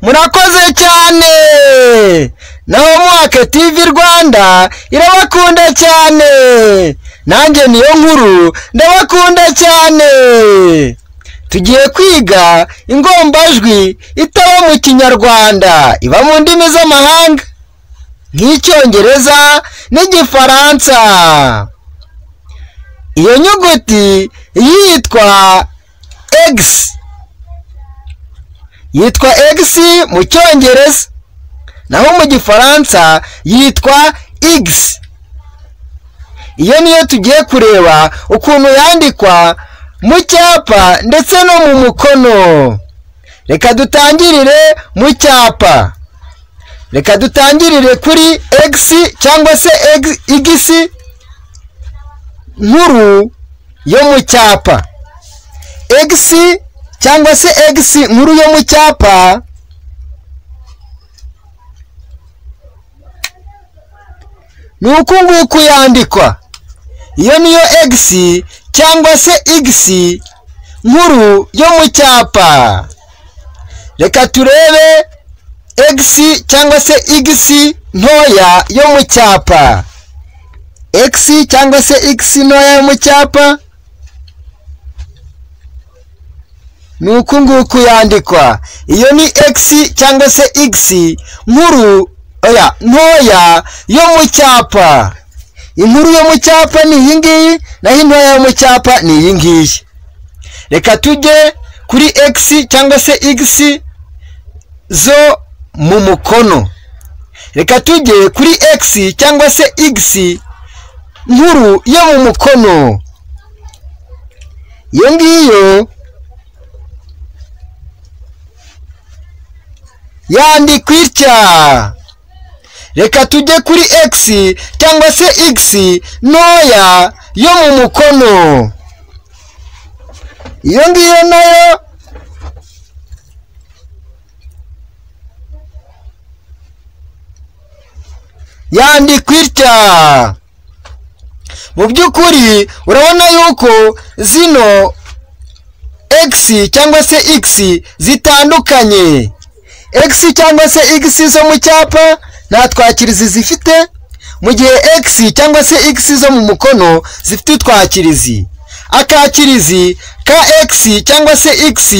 murakoze cyane. Naho Mwake TV Rwanda irabakunda cyane, nanjye niyo nkuru ndabakunda cyane. Tugiye kwiga ingombajwi itaba mu Kinyarwanda, iba mu ndimi z'amahanga nk'Icyongereza n'Igifaransa. Iyo nyuguti yitwa X, yitwa X mu Cyongereza, naho mu Gifaransa yitwa X. Iyo niyo tugiye kureba ukuntu yandikwa mu cyapa ndetse no mu mukono. Reka dutangirire mu cyapa. Reka dutangirire kuri X cyangwa se X nkuru yo mu cyapa. X cyangwa se X nkuru yo mu cyapa nuko nguko yandikwa. Iyo niyo X cyangwa se X nkuru yo mu cyapa. Reka turebe X cyangwa se X ntoya yo mu cyapa. X cyangwa se X ntoya yo mu cyapa nuko nguko yandikwa. Iyo ni X cyangwa se X nkuru ntoya yo mu cyapa. Inkuru yo mu cyapa ni iyi ngiyi, naho intoya yo mu cyapa ni iyi ngiyi. Reka tujye kuri X cyangwa se X zo mu mukono. Reka tujye kuri X cyangwa se X nkuru yo mu mukono. Iyo ngiyo yandikwa itya. Reka tujye kuri X cyangwa se X ntoya yo mu mukono. Iyo ngiyo nayo yandikwa itya. Mu by'ukuri urabona yuko zino X cyangwa se X zitandukanye. X cyangwa se X zo mu cyapa nta twakirizi zifite, mu gihe X cyangwa se X zo mu mukono zifite utwakirizi. Akakirizi ka X cyangwa se X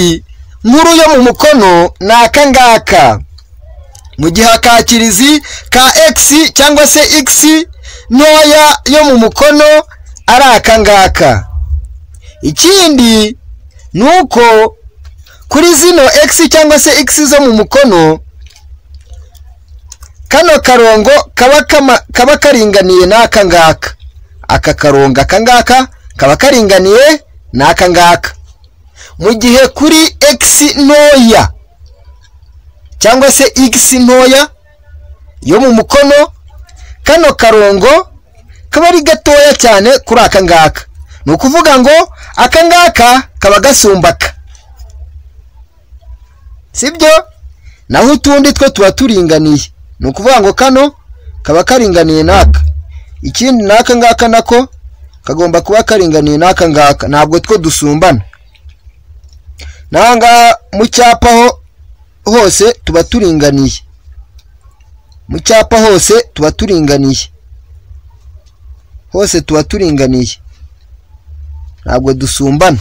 nkuru yo mu mukono ni aka ngaka, mu gihe akakirizi ka X cyangwa se X ntoya yo mu mukono ari aka ngaka. Ikindi nuko kuri zino X cyangwa se X zo mu mukono, kano karongo kaba karinganiye n'aka ngaka. Aka karongo aka ngaka kaba karinganiye n'aka ngaka. Mu gihe kuri X ntoya cyangwa se X ntoya yo mu mukono, kano karongo kaba ari gatoya cyane kuri aka ngaka. Ni ukuvuga ngo aka ngaka kaba gasumbaka, sibyo? Naho utundi two tuba turinganiye. Ni ukuvuga ngo kano kaba karinganiye n'aka. Ikindi n'aka ngaka nako kagomba kuba karinganiye n'aka ngaka, ntabwo two dusumbana. Nanga mu cyapa hose tuba turinganiye. Mu cyapa hose tuba turinganiye. Hose tuba turinganiye, ntabwo dusumbana.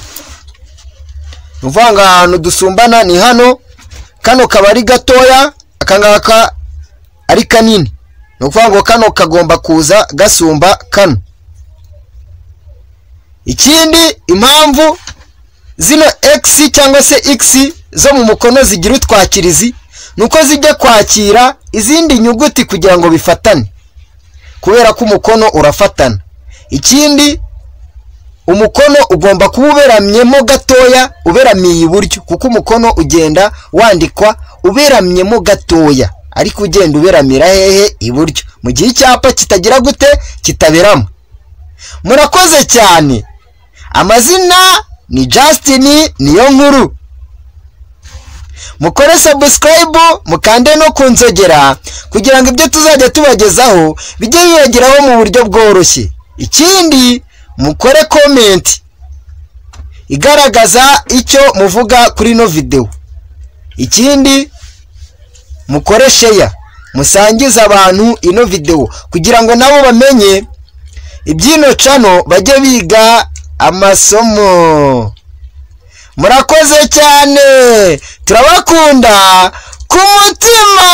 Uvuga ahantu dusumbana ni hano. Kano kaba ari gatoya, aka ngaka ari kanini. Ni ukuvuga ngo kano kagomba kuza gasumba kano. Ikindi impamvu zino X cyangwa se X zo mu mukono zigira utwakirizi nuko zijya kwakira izindi nyuguti kugira ngo bifatane, kubera ko umukono urafatana. Ikindi umukono ugomba kuba uberamyemo gatoya, uberamiye iburyo, kuko umukono ugenda wandikwa uberamyemo gatoya, ariko ugenda uberamira hehe? Iburyo. Mu gihe icyapa kitagira gute? Kitaberamo. Murakoze cyane. Amazina ni Justin niyo nkuru. Mukore subscribe, mukande no kunzogera kugira ngo ibyo tuzajya tubagezaho bijye bibageraho mu buryo bworoshye. Ikindi mukore comment igaragaza icyo muvuga kuri no video. Ikindi mukore share, musangize abantu ino video kugira ngo nabo bamenye ibyino channel bajye biga amasomo. Murakoze cyane, turabakunda ku mutima.